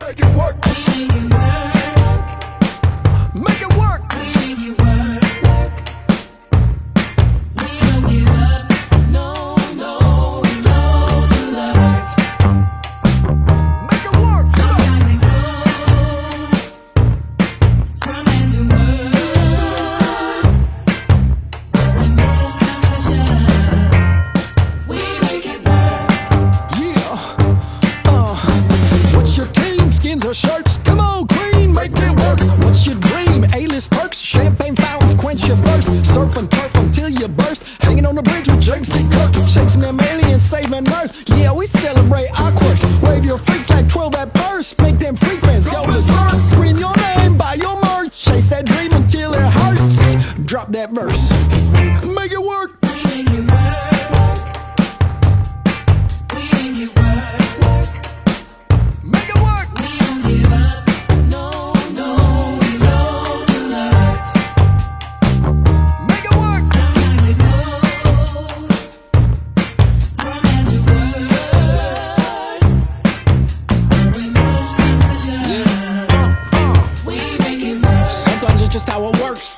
make it work. Make it work. Or shirts, come on queen, make it work. What's your dream? A-list perks, champagne fountains, quench your thirst. Surf and turf until you burst. Hanging on the bridge with James T. Kirk, chasing them aliens, saving Earth. Yeah, we celebrate our quirks. Wave your freak flag, twirl that purse, make them freak fans go berserk. Scream your name, buy your merch, chase that dream until it hurts. Drop that verse, make it work. Just how it works.